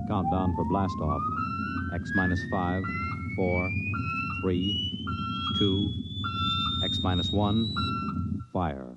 Countdown for blast off. X minus 5, 4, 3, 2, X minus 1, fire.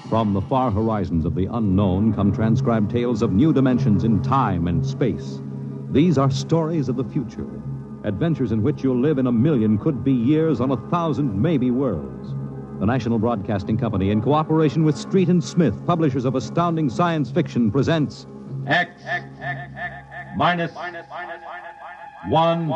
From the far horizons of the unknown come transcribed tales of new dimensions in time and space. These are stories of the future, adventures in which you'll live in a million could-be years on 1,000 maybe worlds. The National Broadcasting Company, in cooperation with Street and Smith, publishers of astounding science fiction, presents X minus 1.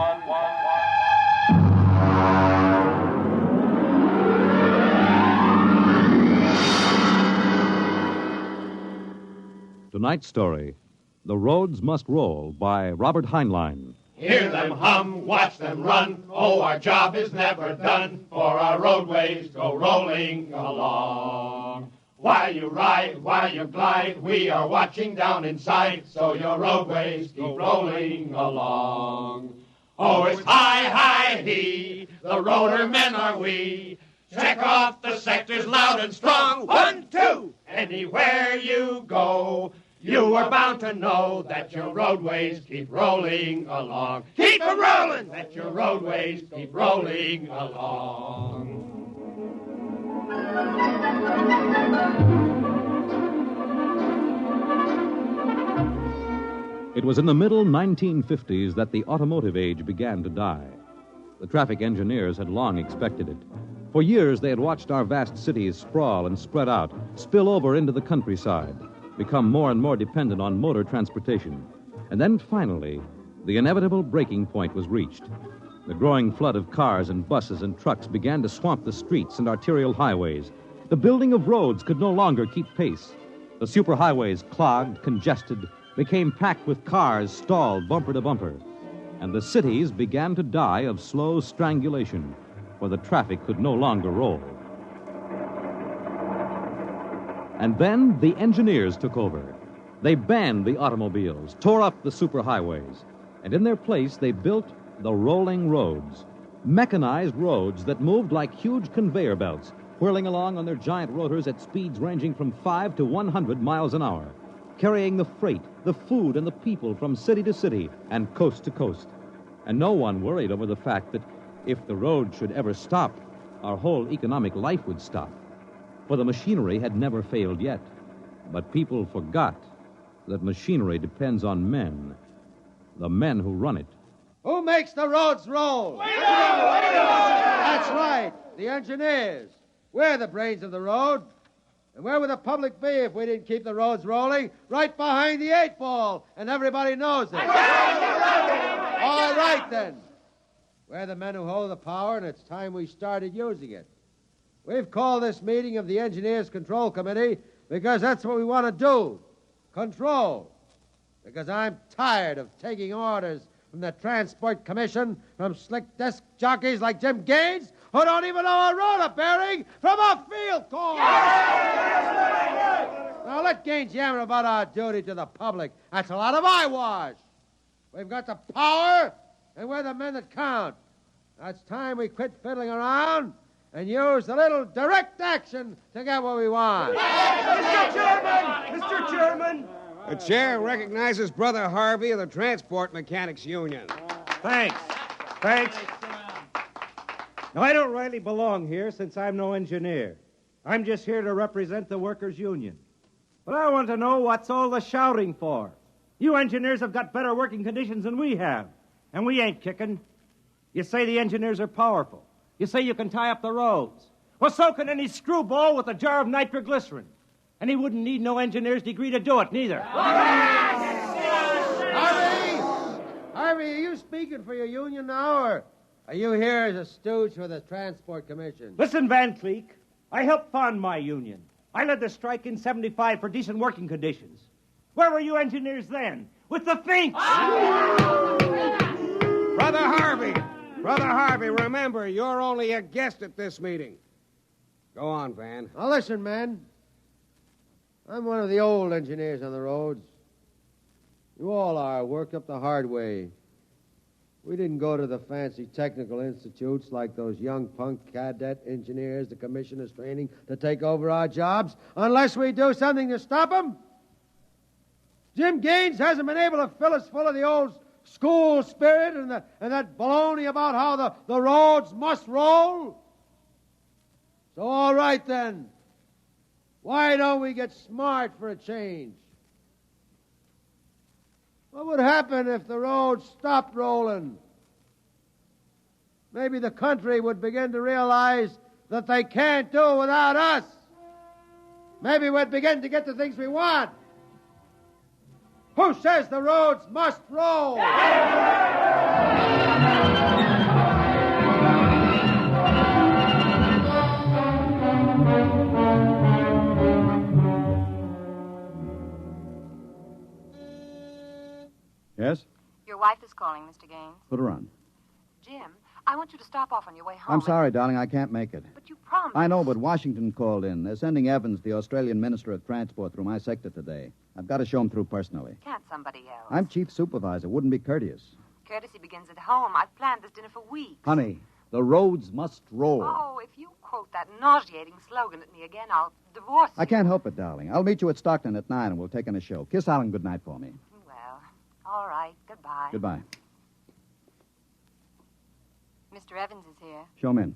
Tonight's story, The Roads Must Roll, by Robert Heinlein. Hear them hum, watch them run. Oh, our job is never done, for our roadways go rolling along. While you ride, while you glide, we are watching down inside, so your roadways keep rolling along. Oh, it's high, high, he, the roller men are we. Check off the sectors loud and strong. 1, 2, anywhere you go. You are bound to know that your roadways keep rolling along. Keep them rolling! That your roadways keep rolling along. It was in the middle 1950s that the automotive age began to die. The traffic engineers had long expected it. For years, they had watched our vast cities sprawl and spread out, spill over into the countryside, become more and more dependent on motor transportation. And then, finally, the inevitable breaking point was reached. The growing flood of cars and buses and trucks began to swamp the streets and arterial highways. The building of roads could no longer keep pace. The superhighways, clogged, congested, became packed with cars stalled bumper to bumper. And the cities began to die of slow strangulation, for the traffic could no longer roll. And then the engineers took over. They banned the automobiles, tore up the superhighways, and in their place they built the rolling roads, mechanized roads that moved like huge conveyor belts, whirling along on their giant rotors at speeds ranging from 5 to 100 miles an hour, carrying the freight, the food, and the people from city to city and coast to coast. And no one worried over the fact that if the road should ever stop, our whole economic life would stop. For the machinery had never failed yet. But people forgot that machinery depends on men, the men who run it. Who makes the roads roll? We do! That's right, the engineers. We're the brains of the road. And where would the public be if we didn't keep the roads rolling? Right behind the 8 ball, and everybody knows it. All right, then. We're the men who hold the power, and it's time we started using it. We've called this meeting of the Engineers Control Committee because that's what we want to do. Control. Because I'm tired of taking orders from the Transport Commission, from slick desk jockeys like Jim Gaines, who don't even know a roller bearing from a field corn. Now let Gaines yammer about our duty to the public. That's a lot of eyewash. We've got the power, and we're the men that count. Now it's time we quit fiddling around and use a little direct action to get what we want. Mr. Chairman! Mr. Chairman! The chair recognizes Brother Harvey of the Transport Mechanics Union. Thanks. Now, I don't rightly belong here since I'm no engineer. I'm just here to represent the workers' union. But I want to know what's all the shouting for. You engineers have got better working conditions than we have, and we ain't kicking. You say the engineers are powerful. You say you can tie up the roads. Well, so can any screwball with a jar of nitroglycerin. And he wouldn't need no engineer's degree to do it, neither. Harvey, are you speaking for your union now, or are you here as a stooge for the Transport Commission? Listen, Van Cleek, I helped fund my union. I led the strike in 75 for decent working conditions. Where were you engineers then? With the Finks! Brother Harvey, Brother Harvey, remember, you're only a guest at this meeting. Go on, Van. Now, listen, man. I'm one of the old engineers on the roads. You all are, worked up the hard way. We didn't go to the fancy technical institutes like those young punk cadet engineers the commission is training to take over our jobs unless we do something to stop them. Jim Gaines hasn't been able to fill us full of the old school spirit and that baloney about how the roads must roll. So, all right, then. Why don't we get smart for a change? What would happen if the roads stopped rolling? Maybe the country would begin to realize that they can't do without us. Maybe we'd begin to get the things we want. Who says the roads must roll? Yes? Your wife is calling, Mr. Gaines. Put her on. Jim, I want you to stop off on your way home. I'm sorry, darling. I can't make it. But you promised. I know, but Washington called in. They're sending Evans, the Australian Minister of Transport, through my sector today. I've got to show him through personally. Can't somebody else? I'm chief supervisor. Wouldn't be courteous. Courtesy begins at home. I've planned this dinner for weeks. Honey, the roads must roll. Oh, if you quote that nauseating slogan at me again, I'll divorce you. I can't help it, darling. I'll meet you at Stockton at 9 and we'll take in a show. Kiss Alan goodnight for me. Well, all right. Goodbye. Goodbye. Mr. Evans is here. Show him in.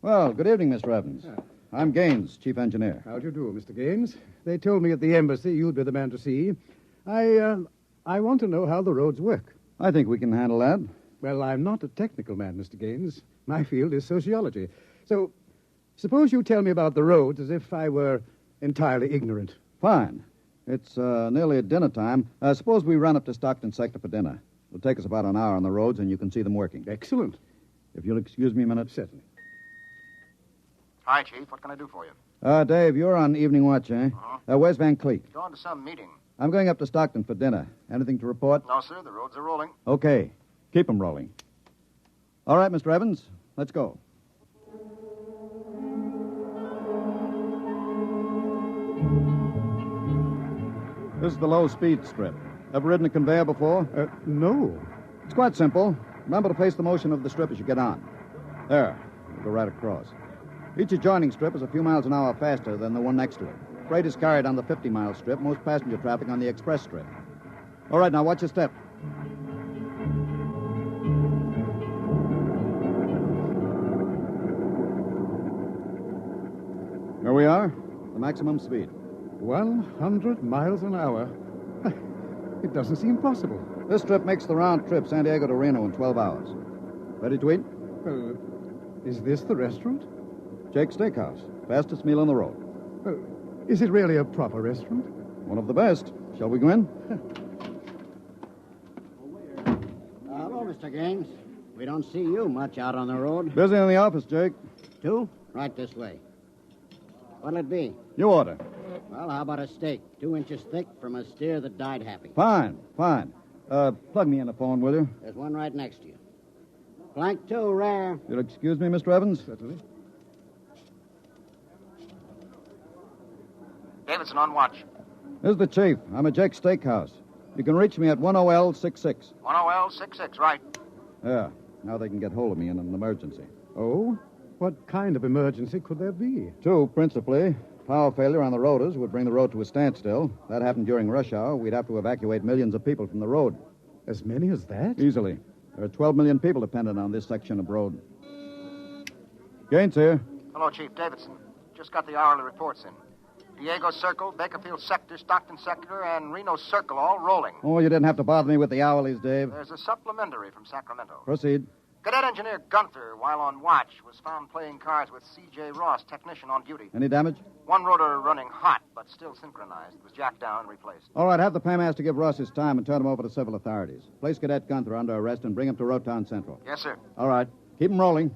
Well, good evening, Mr. Evans. I'm Gaines, chief engineer. How do you do, Mr. Gaines? They told me at the embassy you'd be the man to see. I want to know how the roads work. I think we can handle that. Well, I'm not a technical man, Mr. Gaines. My field is sociology. So, suppose you tell me about the roads as if I were entirely ignorant. Fine. It's nearly dinner time. Suppose we run up to Stockton sector for dinner. It'll take us about an hour on the roads, and you can see them working. Excellent. If you'll excuse me a minute. Certainly. Hi, Chief. What can I do for you? Dave, you're on evening watch, eh? Uh-huh. Where's Van Cleek? Going to some meeting. I'm going up to Stockton for dinner. Anything to report? No, sir. The roads are rolling. Okay. Keep them rolling. All right, Mr. Evans, let's go. This is the low-speed strip. Ever ridden a conveyor before? No. It's quite simple. Remember to face the motion of the strip as you get on. There. We'll go right across. Each adjoining strip is a few miles an hour faster than the one next to it. Freight is carried on the 50-mile strip, most passenger traffic on the express strip. All right, now watch your step. Here we are, the maximum speed. 100 miles an hour. It doesn't seem possible. This trip makes the round trip San Diego to Reno in 12 hours. Ready to eat? Well, is this the restaurant? Jake's Steakhouse. Fastest meal on the road. Is it really a proper restaurant? One of the best. Shall we go in? Hello, Mr. Gaines. We don't see you much out on the road. Busy in the office, Jake. Two? Right this way. What'll it be? You order. Well, how about a steak? 2 inches thick from a steer that died happy. Fine. Plug me in the phone, will you? There's one right next to you. Flank 2, rare. You'll excuse me, Mr. Evans? Certainly. Davidson on watch. This is the chief. I'm at Jake's Steakhouse. You can reach me at 10L66. 10L66, right. Yeah. Now they can get hold of me in an emergency. Oh? What kind of emergency could there be? 2, principally. Power failure on the rotors would bring the road to a standstill. That happened during rush hour. We'd have to evacuate millions of people from the road. As many as that? Easily. There are 12 million people dependent on this section of road. Gaines here. Hello, Chief. Davidson. Just got the hourly reports in. Diego Circle, Bakerfield Sector, Stockton Sector, and Reno Circle all rolling. Oh, you didn't have to bother me with the hourlies, Dave. There's a supplementary from Sacramento. Proceed. Cadet Engineer Gunther, while on watch, was found playing cards with C.J. Ross, technician on duty. Any damage? One rotor running hot, but still synchronized. It was jacked down and replaced. All right, have the paymaster give Ross his time and turn him over to civil authorities. Place Cadet Gunther under arrest and bring him to Rotown Central. Yes, sir. All right. Keep him rolling.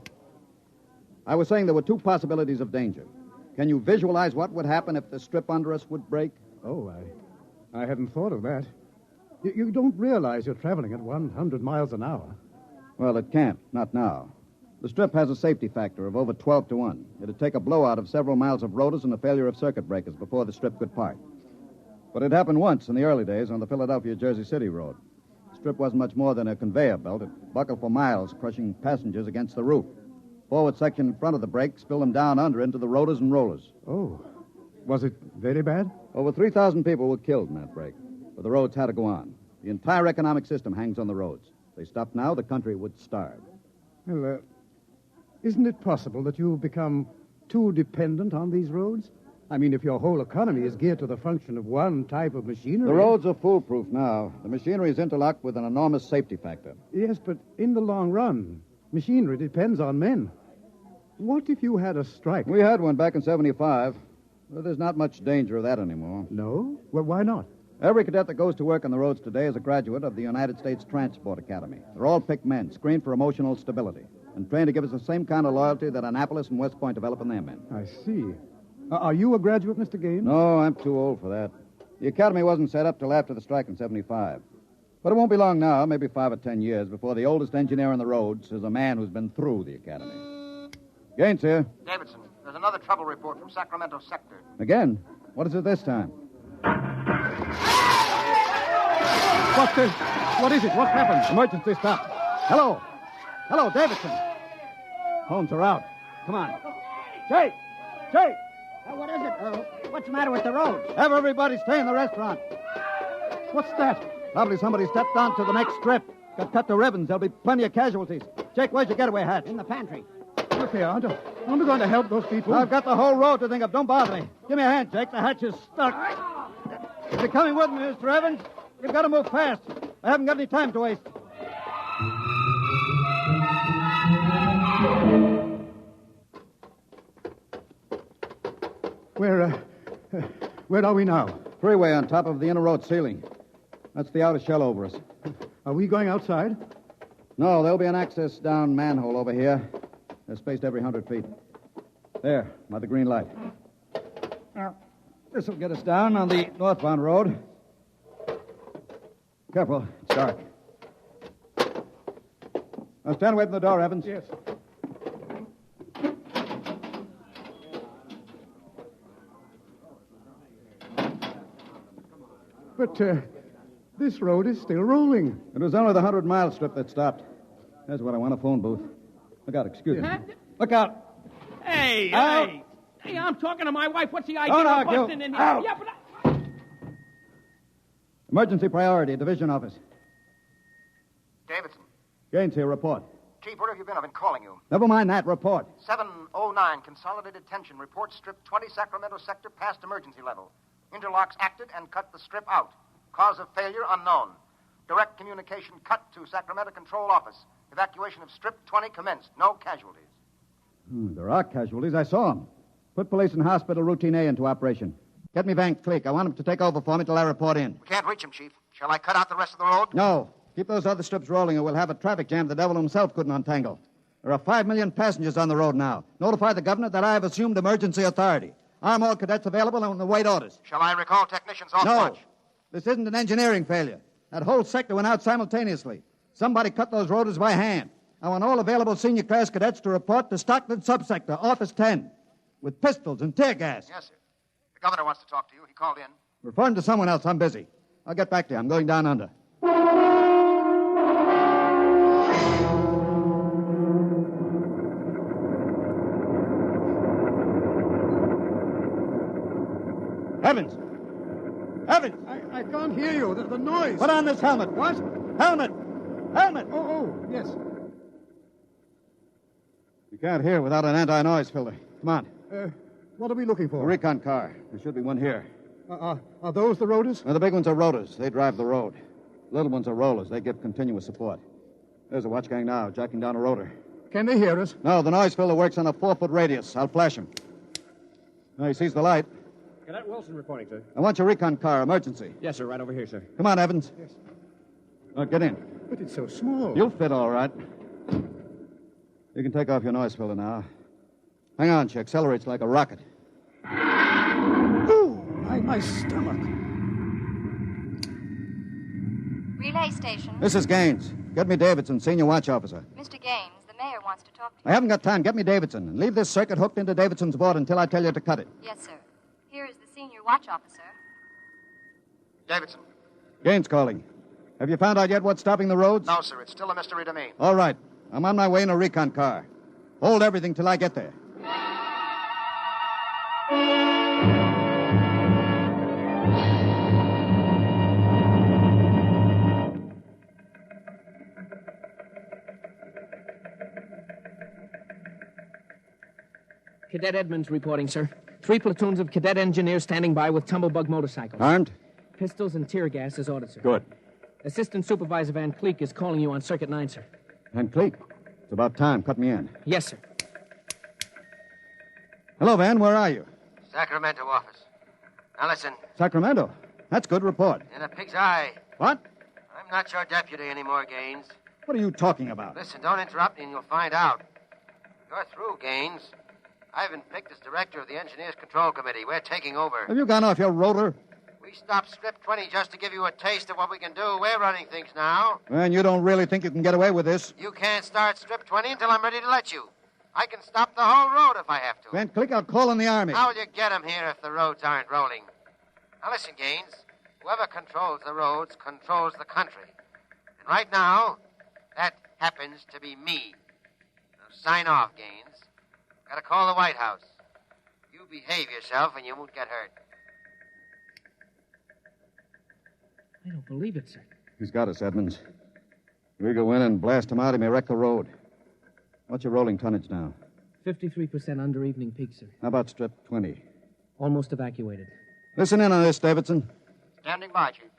I was saying there were 2 possibilities of danger. Can you visualize what would happen if the strip under us would break? Oh, I hadn't thought of that. You don't realize you're traveling at 100 miles an hour. Well, it can't. Not now. The strip has a safety factor of over 12 to 1. It'd take a blowout of several miles of rotors and a failure of circuit breakers before the strip could part. But it happened once in the early days on the Philadelphia-Jersey City road. The strip wasn't much more than a conveyor belt. It buckled for miles, crushing passengers against the roof. Forward section in front of the brake spilled them down under into the rotors and rollers. Oh. Was it very bad? Over 3,000 people were killed in that break. But the roads had to go on. The entire economic system hangs on the roads. If they stopped now, the country would starve. Well, isn't it possible that you've become too dependent on these roads? I mean, if your whole economy is geared to the function of one type of machinery... The roads are foolproof now. The machinery is interlocked with an enormous safety factor. Yes, but in the long run, machinery depends on men. What if you had a strike? We had one back in 75. Well, there's not much danger of that anymore. No? Well, why not? Every cadet that goes to work on the roads today is a graduate of the United States Transport Academy. They're all picked men, screened for emotional stability, and trained to give us the same kind of loyalty that Annapolis and West Point develop in their men. I see. Are you a graduate, Mr. Gaines? No, I'm too old for that. The academy wasn't set up till after the strike in 75. But it won't be long now, maybe 5 or 10 years, before the oldest engineer on the roads is a man who's been through the academy. Gaines here. Davidson, there's another trouble report from Sacramento sector. Again? What is it this time? What is it? What happened? Emergency stop. Hello. Hello, Davidson. Phones are out. Come on. Jake! Jake! What is it? What's the matter with the roads? Have everybody stay in the restaurant. What's that? Probably somebody stepped onto the next strip. Got cut to ribbons. There'll be plenty of casualties. Jake, where's your getaway hat? In the pantry. Look here, aren't we going to help those people? I've got the whole road to think of. Don't bother me. Give me a hand, Jake. The hatch is stuck. If you're coming with me, Mr. Evans, you've got to move fast. I haven't got any time to waste. Where are we now? Freeway on top of the inner road ceiling. That's the outer shell over us. Are we going outside? No, there'll be an access down manhole over here. They're spaced every 100 feet. There, by the green light. Now, this will get us down on the northbound road. Careful, it's dark. Now stand away from the door, Evans. Yes. But this road is still rolling. It was only the 100-mile strip that stopped. That's what I want, a phone booth. Look out, excuse me. Look out. Hey, out. Hey, I'm talking to my wife. What's the idea Don't of argue. busting in here? Out. Yeah, but Emergency priority, division office. Davidson. Gaines here, report. Chief, where have you been? I've been calling you. Never mind that, report. 709, consolidated tension. Report strip 20 Sacramento sector past emergency level. Interlocks acted and cut the strip out. Cause of failure unknown. Direct communication cut to Sacramento Control Office. Evacuation of strip 20 commenced. No casualties. There are casualties. I saw them. Put police and hospital routine A into operation. Get me Van Cleek. I want him to take over for me till I report in. We can't reach him, Chief. Shall I cut out the rest of the road? No. Keep those other strips rolling or we'll have a traffic jam the devil himself couldn't untangle. There are 5 million passengers on the road now. Notify the governor that I have assumed emergency authority. Arm all cadets available and await orders. Shall I recall technicians off No. watch? This isn't an engineering failure. That whole sector went out simultaneously. Somebody cut those rotors by hand. I want all available senior class cadets to report to Stockton Subsector, Office 10, with pistols and tear gas. Yes, sir. The governor wants to talk to you. He called in. Refer him to someone else. I'm busy. I'll get back to you. I'm going down under. Evans! Evans! I can't hear you. The noise. Put on this helmet. What? Helmet! Helmet! Oh, yes. You can't hear without an anti-noise filter. Come on. What are we looking A for? recon car. There should be one here. Are those the rotors? Now, the big ones are rotors. They drive the road. The little ones are rollers. They give continuous support. There's a watch gang now, jacking down a rotor. Can they hear us? No, the noise filter works on a 4-foot radius. I'll flash him. Now, he sees the light. Cadet Wilson reporting, sir. I want your recon car, emergency. Yes, sir, right over here, sir. Come on, Evans. Yes. Get in. But it's so small. You'll fit all right. You can take off your noise filter now. Hang on, she accelerates like a rocket. Oh, my stomach. Relay station. This is Gaines. Get me Davidson, senior watch officer. Mr. Gaines, the mayor wants to talk to you. I haven't got time. Get me Davidson. And leave this circuit hooked into Davidson's board until I tell you to cut it. Yes, sir. Here is the senior watch officer. Davidson. Gaines calling. Have you found out yet what's stopping the roads? No, sir. It's still a mystery to me. All right. I'm on my way in a recon car. Hold everything till I get there. Cadet Edmonds reporting, sir. 3 platoons of cadet engineers standing by with tumblebug motorcycles. Armed? Pistols and tear gas as ordered, sir. Good. Assistant Supervisor Van Cleek is calling you on Circuit 9, sir. Van Cleek? It's about time. Cut me in. Yes, sir. Hello, Van. Where are you? Sacramento office. Now listen, Sacramento. That's good. Report. in a pig's eye. What? I'm not your deputy anymore, Gaines. What are you talking about? Listen, don't interrupt me and you'll find out. You're through, Gaines. I've been picked as director of the Engineers Control Committee. We're taking over. Have you gone off your rotor? We stopped Strip 20 just to give you a taste of what we can do. We're running things now. And you don't really think you can get away with this? You can't start Strip 20 until I'm ready to let you. I can stop the whole road if I have to. Van Cleek, I'll call in the Army. How will you get 'em here if the roads aren't rolling? Now listen, Gaines. Whoever controls the roads controls the country. And right now, that happens to be me. Now sign off, Gaines. Gotta call the White House. You behave yourself and you won't get hurt. I don't believe it, sir. He's got us, Edmonds. We go in and blast him out, he may wreck the road. What's your rolling tonnage now? 53% under evening peak, sir. How about Strip 20? Almost evacuated. Listen in on this, Davidson. Standing by, Chief.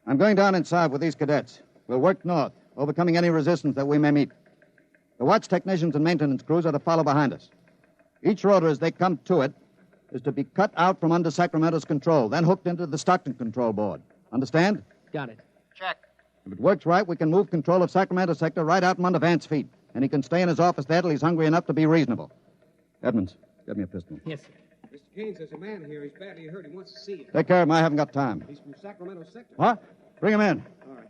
I'm going down inside with these cadets. We'll work north, overcoming any resistance that we may meet. The watch technicians and maintenance crews are to follow behind us. Each rotor, as they come to it, is to be cut out from under Sacramento's control, then hooked into the Stockton control board. Understand? Got it. Check. If it works right, we can move control of Sacramento sector right out from under Vance's feet, and he can stay in his office there till he's hungry enough to be reasonable. Edmonds, get me a pistol. Yes, sir. Mr. Gaines, there's a man here. He's badly hurt. He wants to see you. Take care of him. I haven't got time. He's from Sacramento sector. What? Bring him in. All right.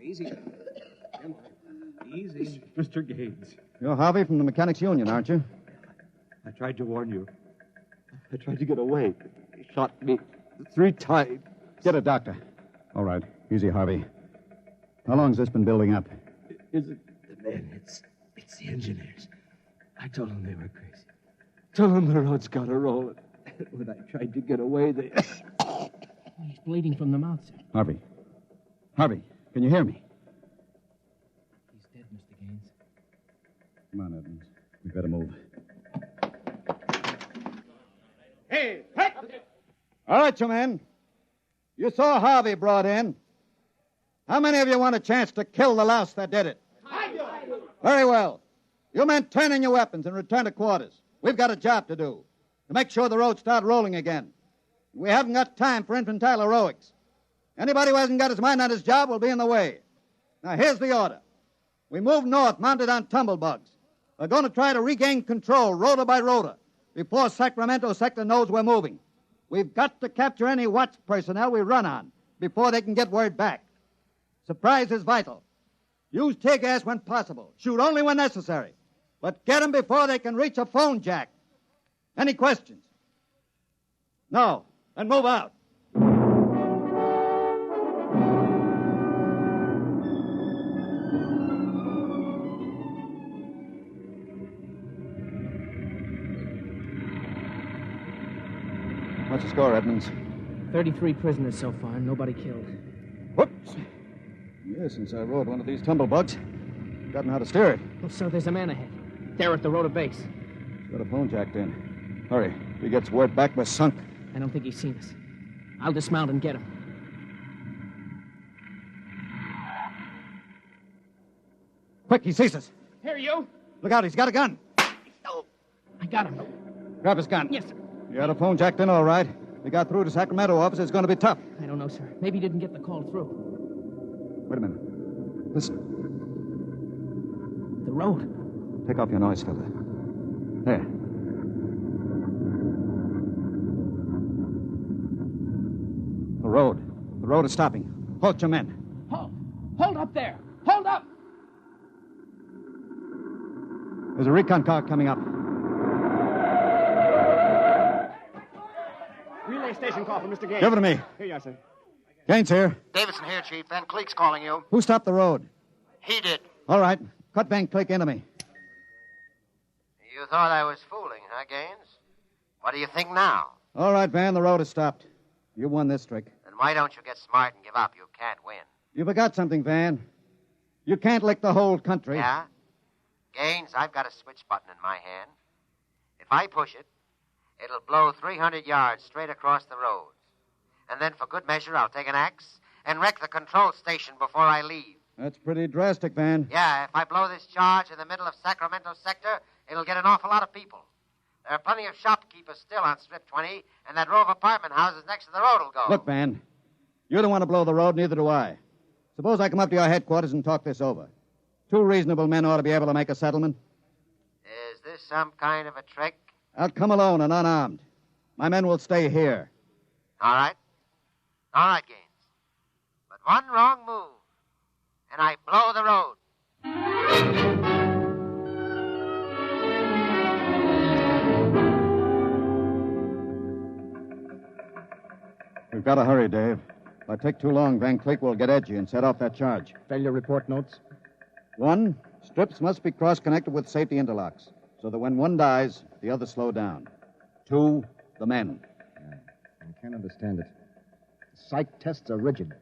Easy. Come on. Easy. Mr. Gaines, You're Harvey from the Mechanics Union, aren't you? I tried to warn you. I tried to get away. He shot me 3 times. Get a doctor. All right. Easy, Harvey. How long's this been building up? Is it the men? It's the engineers. I told them they were crazy. Told them the road's got to roll. When I tried to get away, they... He's bleeding from the mouth, sir. Harvey. Harvey, can you hear me? He's dead, Mr. Gaines. Come on, Edmonds. We better move. Hey! All right, you men. You saw Harvey brought in. How many of you want a chance to kill the louse that did it? Very well. You men turn in your weapons and return to quarters. We've got a job to do, to make sure the roads start rolling again. We haven't got time for infantile heroics. Anybody who hasn't got his mind on his job will be in the way. Now, here's the order. We move north, mounted on tumblebugs. We're going to try to regain control, rotor by rotor, before Sacramento sector knows we're moving. We've got to capture any watch personnel we run on before they can get word back. Surprise is vital. Use tear gas when possible. Shoot only when necessary. But get them before they can reach a phone jack. Any questions? No. Then move out. What's the score, Edmonds? 33 prisoners so far, nobody killed. Whoops. Yes, since I rode one of these tumblebugs, I've gotten how to steer it. Oh, sir, there's a man ahead. There at the rotor base. He's got a phone jacked in. Hurry. If he gets word back, we're sunk. I don't think he's seen us. I'll dismount and get him. Quick, he sees us. Here, you. Look out, he's got a gun. Oh, I got him. Grab his gun. Yes, sir. You had a phone jacked in, all right. If we got through to Sacramento office, it's going to be tough. I don't know, sir. Maybe he didn't get the call through. Wait a minute. Listen. The road. Take off your noise filter. There. The road. The road is stopping. Halt your men. Halt! Hold up there! Hold up! There's a recon car coming up. Relay station call from Mr. Gaines. Give it to me. Here you are, sir. Gaines here. Davidson here, Chief. Van Cleek's calling you. Who stopped the road? He did. All right. Cut Van Cleek into me. You thought I was fooling, huh, Gaines? What do you think now? All right, Van, the road is stopped. You won this trick. Then why don't you get smart and give up? You can't win. You forgot something, Van. You can't lick the whole country. Yeah? Gaines, I've got a switch button in my hand. If I push it, it'll blow 300 yards straight across the roads. And then for good measure, I'll take an axe and wreck the control station before I leave. That's pretty drastic, Van. Yeah, if I blow this charge in the middle of Sacramento sector, it'll get an awful lot of people. There are plenty of shopkeepers still on Strip 20, and that row of apartment houses next to the road will go. Look, Van, you don't want to blow the road, neither do I. Suppose I come up to your headquarters and talk this over. 2 reasonable men ought to be able to make a settlement. Is this some kind of a trick? I'll come alone and unarmed. My men will stay here. All right. All right, Gaines. But one wrong move, and I blow the road. We've got to hurry, Dave. If I take too long, Van Cleek will get edgy and set off that charge. Failure report notes? 1, strips must be cross-connected with safety interlocks, so that when one dies, the others slow down. 2, the men. I can't understand it. Psych tests are rigid.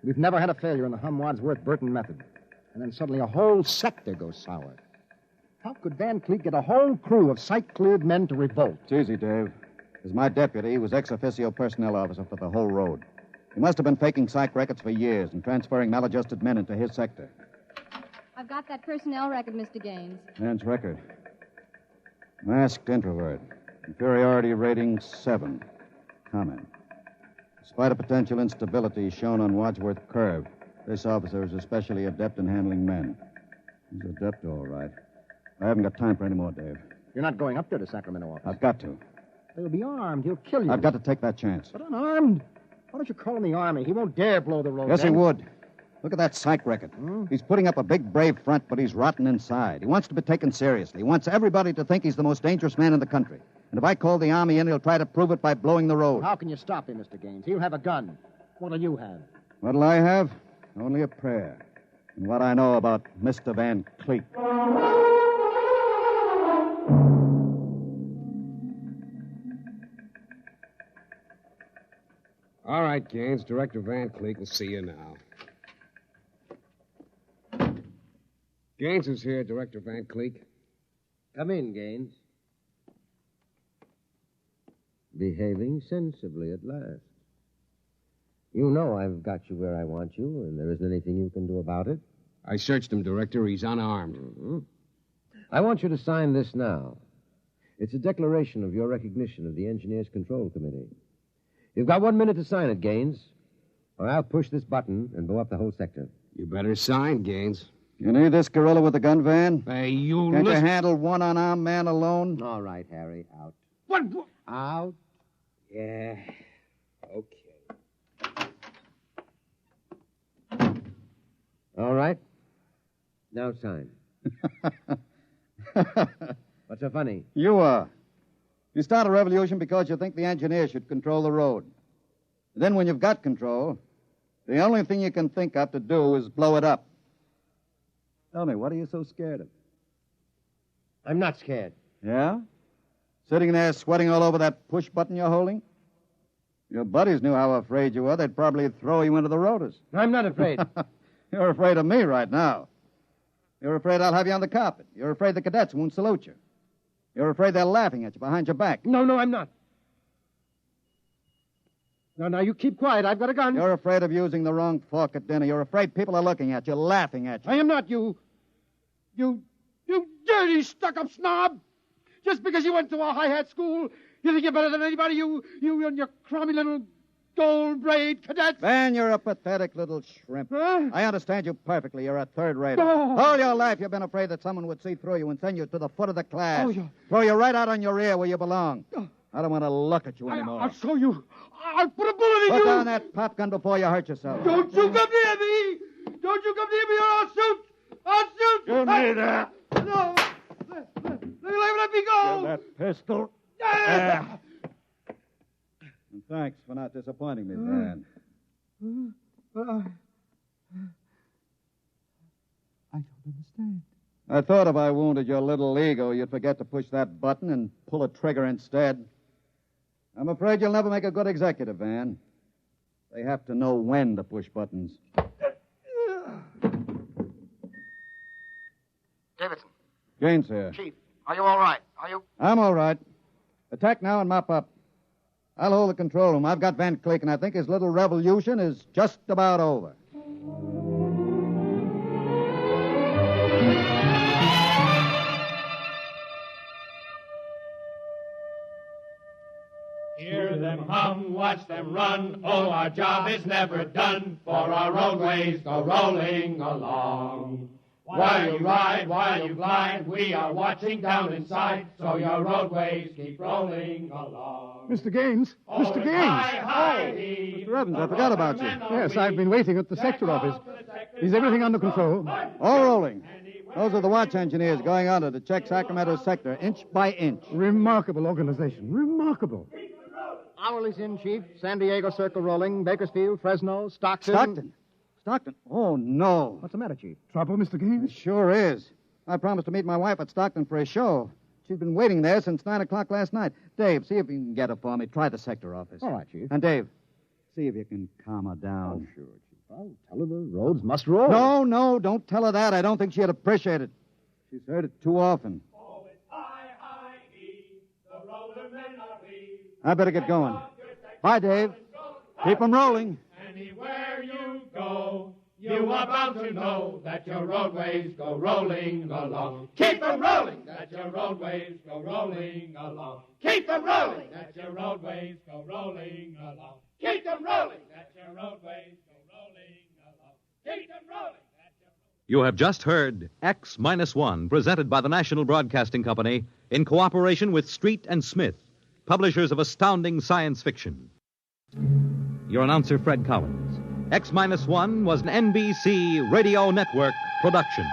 We've never had a failure in the Hum-Wadsworth-Burton method. And then suddenly a whole sector goes sour. How could Van Cleek get a whole crew of psych-cleared men to revolt? It's easy, Dave. As my deputy, he was ex-officio personnel officer for the whole road. He must have been faking psych records for years and transferring maladjusted men into his sector. I've got that personnel record, Mr. Gaines. Man's record. Masked introvert. Inferiority rating 7. Comment. Despite a potential instability shown on Wadsworth Curve, this officer is especially adept in handling men. He's adept, all right. I haven't got time for any more, Dave. You're not going up there to Sacramento office. I've got to. He'll be armed. He'll kill you. I've got to take that chance. But unarmed? Why don't you call in the Army? He won't dare blow the road. Yes, he would. Look at that psych record. He's putting up a big, brave front, but he's rotten inside. He wants to be taken seriously. He wants everybody to think he's the most dangerous man in the country. And if I call the Army in, he'll try to prove it by blowing the road. How can you stop him, Mr. Gaines? He'll have a gun. What'll you have? What'll I have? Only a prayer. And what I know about Mr. Van Cleek. All right, Gaines. Director Van Cleek will see you now. Gaines is here, Director Van Cleek. Come in, Gaines. Behaving sensibly at last. You know I've got you where I want you, and there isn't anything you can do about it. I searched him, Director. He's unarmed. Mm-hmm. I want you to sign this now. It's a declaration of your recognition of the Engineers Control Committee. You've got 1 minute to sign it, Gaines, or I'll push this button and blow up the whole sector. You better sign, Gaines. You need this gorilla with the gun, Van? Hey, you Can't you handle one unarmed man alone? All right, Harry, out. What? Out. Yeah. Okay. All right. Now sign. What's so funny? You are. You start a revolution because you think the engineer should control the road. Then when you've got control, the only thing you can think of to do is blow it up. Tell me, what are you so scared of? I'm not scared. Yeah? Sitting there sweating all over that push button you're holding? Your buddies knew how afraid you were. They'd probably throw you into the rotors. I'm not afraid. You're afraid of me right now. You're afraid I'll have you on the carpet. You're afraid the cadets won't salute you. You're afraid they're laughing at you behind your back. No, I'm not. Now, you keep quiet. I've got a gun. You're afraid of using the wrong fork at dinner. You're afraid people are looking at you, laughing at you. I am not, you dirty, stuck-up snob. Just because you went to a high-hat school, you think you're better than anybody, you and your crummy little gold-braid cadets. Van, you're a pathetic little shrimp. Huh? I understand you perfectly. You're a third-rater. Oh. All your life you've been afraid that someone would see through you and send you to the foot of the class. Oh, yeah. Throw you right out on your rear where you belong. I don't want to look at you anymore. I'll show you. I'll put a bullet in you. Put down that pop gun before you hurt yourself. Don't you come near me. Don't you come near me or I'll shoot. I'll shoot. Give me that. No. life, let me go! Give that pistol. And thanks for not disappointing me, Van. I don't understand. I thought if I wounded your little ego, you'd forget to push that button and pull a trigger instead. I'm afraid you'll never make a good executive, Van. They have to know when to push buttons. Davidson. Gaines here. Chief, are you all right? Are you? I'm all right. Attack now and mop up. I'll hold the control room. I've got Van Cleek, and I think his little revolution is just about over. Hear them hum, watch them run. Oh, our job is never done, for our roadways go rolling along. While you ride, while you glide, we are watching down inside, so your roadways keep rolling along. Mr. Gaines! Mr. Gaines! Mr. Evans, I forgot about you. Yes, I've been waiting at the sector office. Is everything under control? All rolling. Those are the watch engineers going under to check Sacramento sector inch by inch. Remarkable organization. Remarkable. Hourly's in, Chief. San Diego Circle rolling. Bakersfield, Fresno, Stockton. Stockton? Oh, no. What's the matter, Chief? Trouble, Mr. Gaines? It sure is. I promised to meet my wife at Stockton for a show. She's been waiting there since 9 o'clock last night. Dave, see if you can get her for me. Try the sector office. All right, Chief. And Dave, see if you can calm her down. Oh, sure, Chief. I'll tell her the roads must roll. No, don't tell her that. I don't think she'd appreciate it. She's heard it too often. Oh, it's I-I-E, the roadmen are we. I better get going. Bye, Dave. Keep 'em rolling. Anywhere you go, you are bound to know that your roadways go rolling along. Keep them rolling, that your roadways go rolling along. Keep them rolling, that your roadways go rolling along. Keep them rolling, that your roadways go rolling along. Keep them rolling. You have just heard X-1, presented by the National Broadcasting Company in cooperation with Street and Smith, publishers of astounding science fiction. Your announcer, Fred Collins. X-1 was an NBC Radio Network production.